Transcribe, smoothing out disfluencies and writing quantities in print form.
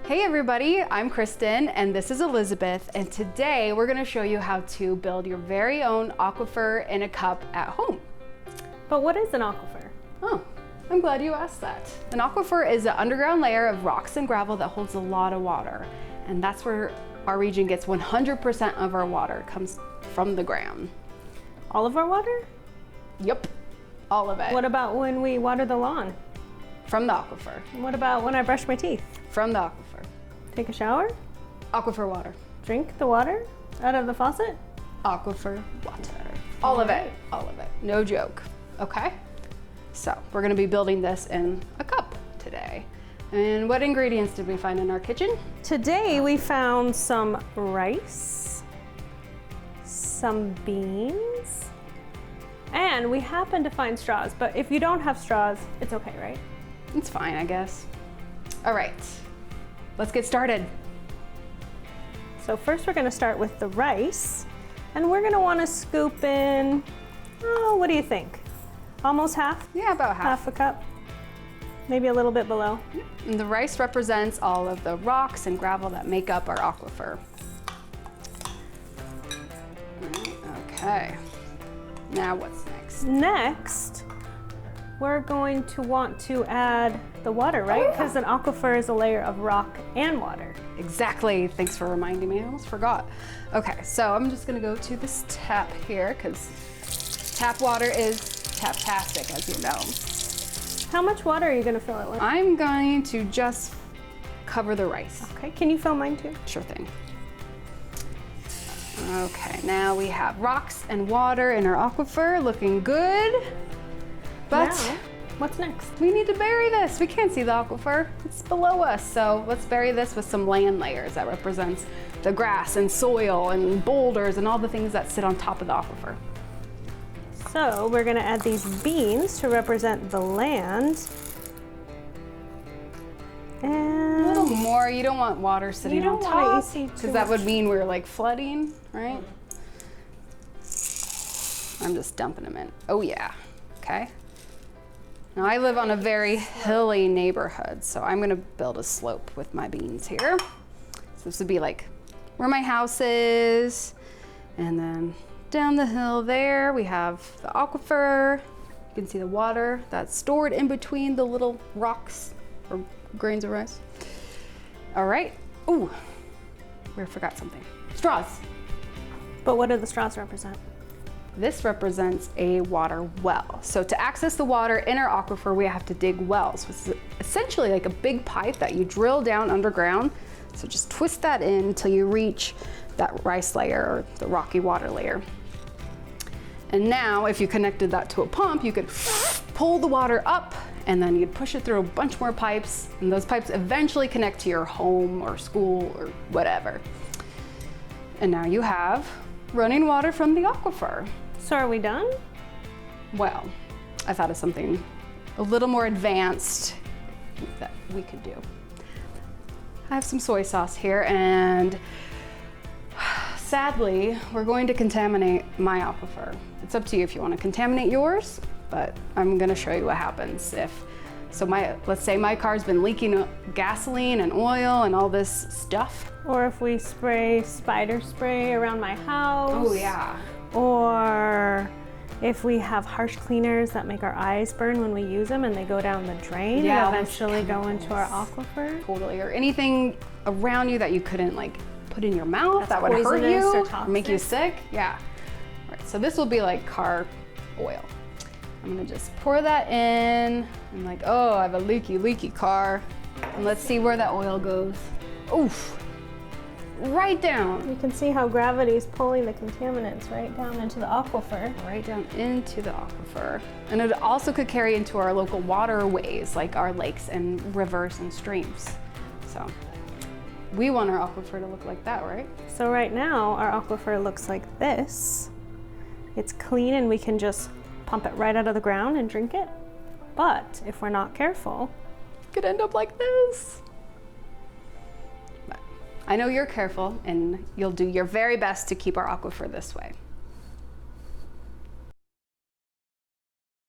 Hey everybody, I'm Kristen and this is Elizabeth, and today we're going to show you how to build your very own aquifer in a cup at home. But what is an aquifer? Oh, I'm glad you asked that. An aquifer is an underground layer of rocks and gravel that holds a lot of water, and that's where our region gets 100% of our water. It comes from the ground. All of our water? Yep, all of it. What about when we water the lawn? From the aquifer. What about when I brush my teeth? From the aquifer. Take a shower? Aquifer water. Drink the water out of the faucet? Aquifer water. All of it, all of it. No joke, okay? So we're gonna be building this in a cup today. And what ingredients did we find in our kitchen? Today we found some rice, some beans, and we happened to find straws, but if you don't have straws, it's okay, right? It's fine, I guess. All right, let's get started. So first we're gonna start with the rice, and we're gonna wanna scoop in, oh, what do you think? Almost half? Yeah, about half. Half a cup, maybe a little bit below. And the rice represents all of the rocks and gravel that make up our aquifer. Okay, now what's next? Next, we're going to want to add the water, right? Because an aquifer is a layer of rock and water. Exactly, thanks for reminding me, I almost forgot. Okay, so I'm just gonna go to this tap here because tap water is taptastic, as you know. How much water are you gonna fill it with? I'm going to just cover the rice. Okay, can you fill mine too? Sure thing. Okay, now we have rocks and water in our aquifer, looking good. But now, what's next? we need to bury this. We can't see the aquifer, it's below us. So let's bury this with some land layers that represents the grass and soil and boulders and all the things that sit on top of the aquifer. So we're gonna add these beans to represent the land. And A little more, you don't want water sitting on top, because because that would mean we're like flooding, right? I'm just dumping them in. Oh yeah, okay. Now I live on a very hilly neighborhood, so I'm gonna build a slope with my beans here. So this would be like where my house is, and then down the hill there, we have the aquifer. You can see the water that's stored in between the little rocks or grains of rice. All right, ooh, we forgot something. Straws. But what do the straws represent? This represents a water well. So to access the water in our aquifer, we have to dig wells, which is essentially like a big pipe that you drill down underground. So just twist that in until you reach that rice layer or the rocky water layer. And now if you connected that to a pump, you could pull the water up and then you'd push it through a bunch more pipes, and those pipes eventually connect to your home or school or whatever. And now you have running water from the aquifer. So are we done? Well, I thought of something a little more advanced that we could do. I have some soy sauce here, and sadly, we're going to contaminate my aquifer. It's up to you if you want to contaminate yours, but I'm gonna show you what happens if, let's say my car's been leaking gasoline and oil and all this stuff. Or if we spray spider spray around my house. Oh yeah. Or if we have harsh cleaners that make our eyes burn when we use them and they go down the drain Yeah, and eventually go into our aquifer. Totally, or anything around you that you couldn't like put in your mouth that would hurt poisonous you or toxic. make you sick. Yeah. All right, so this will be like car oil. I'm gonna just pour that in. I'm like, oh, I have a leaky car. And let's see where that oil goes. Oof, right down. You can see how gravity is pulling the contaminants right down into the aquifer. Right down into the aquifer. And it also could carry into our local waterways, like our lakes and rivers and streams. So we want our aquifer to look like that, right? So right now, our aquifer looks like this. It's clean and we can just pump it right out of the ground and drink it. But if we're not careful, it could end up like this. But I know you're careful and you'll do your very best to keep our aquifer this way.